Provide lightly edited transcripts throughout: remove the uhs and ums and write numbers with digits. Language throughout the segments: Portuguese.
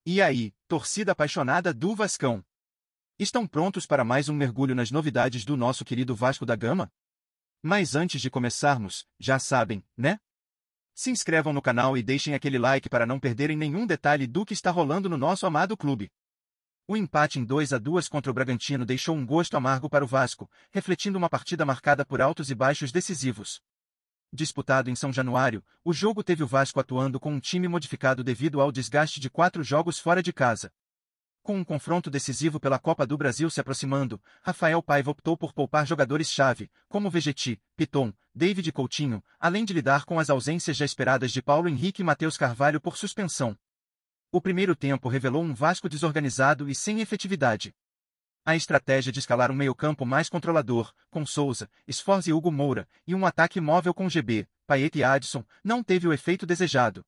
E aí, torcida apaixonada do Vascão? Estão prontos para mais um mergulho nas novidades do nosso querido Vasco da Gama? Mas antes de começarmos, já sabem, né? Se inscrevam no canal e deixem aquele like para não perderem nenhum detalhe do que está rolando no nosso amado clube. O empate em 2-2 contra o Bragantino deixou um gosto amargo para o Vasco, refletindo uma partida marcada por altos e baixos decisivos. Disputado em São Januário, o jogo teve o Vasco atuando com um time modificado devido ao desgaste de 4 jogos fora de casa. Com um confronto decisivo pela Copa do Brasil se aproximando, Rafael Paiva optou por poupar jogadores-chave, como Vegetti, Piton, David Coutinho, além de lidar com as ausências já esperadas de Paulo Henrique e Matheus Carvalho por suspensão. O primeiro tempo revelou um Vasco desorganizado e sem efetividade. A estratégia de escalar um meio-campo mais controlador, com Souza, Sforza e Hugo Moura, e um ataque móvel com GB, Payet e Adson, não teve o efeito desejado.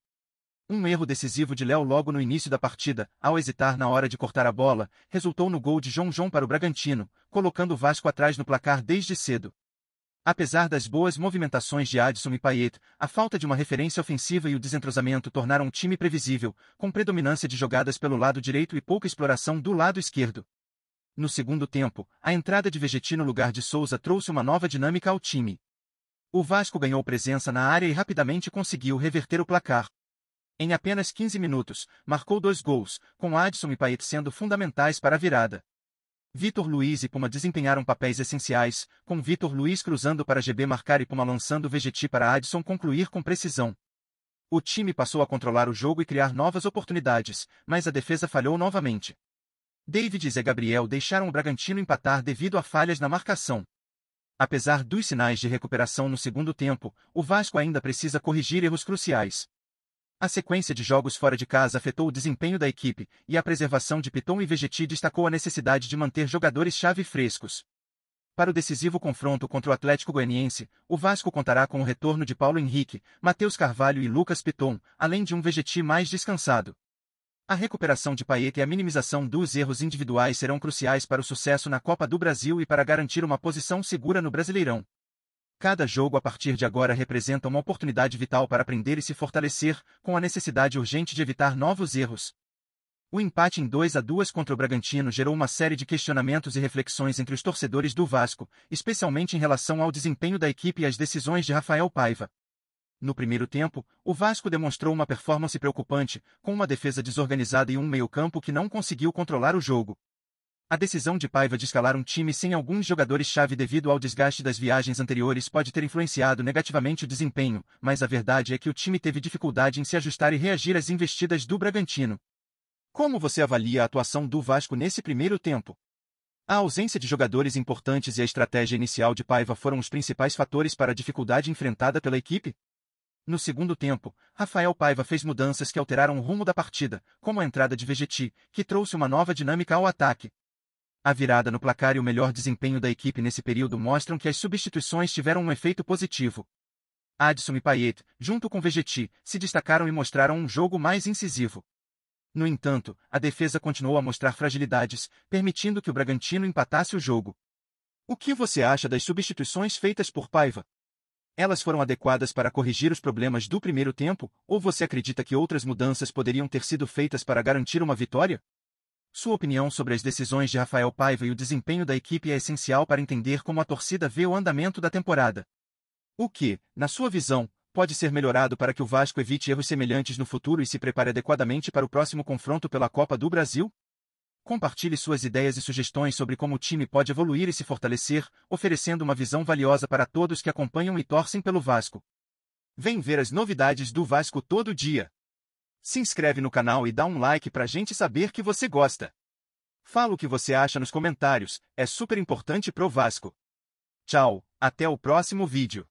Um erro decisivo de Léo logo no início da partida, ao hesitar na hora de cortar a bola, resultou no gol de João para o Bragantino, colocando o Vasco atrás no placar desde cedo. Apesar das boas movimentações de Adson e Payet, a falta de uma referência ofensiva e o desentrosamento tornaram o time previsível, com predominância de jogadas pelo lado direito e pouca exploração do lado esquerdo. No segundo tempo, a entrada de Vegetti no lugar de Souza trouxe uma nova dinâmica ao time. O Vasco ganhou presença na área e rapidamente conseguiu reverter o placar. Em apenas 15 minutos, marcou 2 gols, com Adson e Payet sendo fundamentais para a virada. Vitor Luiz e Puma desempenharam papéis essenciais, com Vitor Luiz cruzando para GB marcar e Puma lançando Vegetti para Adson concluir com precisão. O time passou a controlar o jogo e criar novas oportunidades, mas a defesa falhou novamente. David e Zé Gabriel deixaram o Bragantino empatar devido a falhas na marcação. Apesar dos sinais de recuperação no segundo tempo, o Vasco ainda precisa corrigir erros cruciais. A sequência de jogos fora de casa afetou o desempenho da equipe, e a preservação de Piton e Vegetti destacou a necessidade de manter jogadores-chave frescos. Para o decisivo confronto contra o Atlético Goianiense, o Vasco contará com o retorno de Paulo Henrique, Matheus Carvalho e Lucas Piton, além de um Vegetti mais descansado. A recuperação de Payet e a minimização dos erros individuais serão cruciais para o sucesso na Copa do Brasil e para garantir uma posição segura no Brasileirão. Cada jogo a partir de agora representa uma oportunidade vital para aprender e se fortalecer, com a necessidade urgente de evitar novos erros. O empate em 2-2 contra o Bragantino gerou uma série de questionamentos e reflexões entre os torcedores do Vasco, especialmente em relação ao desempenho da equipe e às decisões de Rafael Paiva. No primeiro tempo, o Vasco demonstrou uma performance preocupante, com uma defesa desorganizada e um meio-campo que não conseguiu controlar o jogo. A decisão de Paiva de escalar um time sem alguns jogadores-chave devido ao desgaste das viagens anteriores pode ter influenciado negativamente o desempenho, mas a verdade é que o time teve dificuldade em se ajustar e reagir às investidas do Bragantino. Como você avalia a atuação do Vasco nesse primeiro tempo? A ausência de jogadores importantes e a estratégia inicial de Paiva foram os principais fatores para a dificuldade enfrentada pela equipe? No segundo tempo, Rafael Paiva fez mudanças que alteraram o rumo da partida, como a entrada de Vegetti, que trouxe uma nova dinâmica ao ataque. A virada no placar e o melhor desempenho da equipe nesse período mostram que as substituições tiveram um efeito positivo. Adson e Payet, junto com Vegetti, se destacaram e mostraram um jogo mais incisivo. No entanto, a defesa continuou a mostrar fragilidades, permitindo que o Bragantino empatasse o jogo. O que você acha das substituições feitas por Paiva? Elas foram adequadas para corrigir os problemas do primeiro tempo, ou você acredita que outras mudanças poderiam ter sido feitas para garantir uma vitória? Sua opinião sobre as decisões de Rafael Paiva e o desempenho da equipe é essencial para entender como a torcida vê o andamento da temporada. O que, na sua visão, pode ser melhorado para que o Vasco evite erros semelhantes no futuro e se prepare adequadamente para o próximo confronto pela Copa do Brasil? Compartilhe suas ideias e sugestões sobre como o time pode evoluir e se fortalecer, oferecendo uma visão valiosa para todos que acompanham e torcem pelo Vasco. Vem ver as novidades do Vasco todo dia. Se inscreve no canal e dá um like pra gente saber que você gosta. Fala o que você acha nos comentários, é super importante pro Vasco. Tchau, até o próximo vídeo.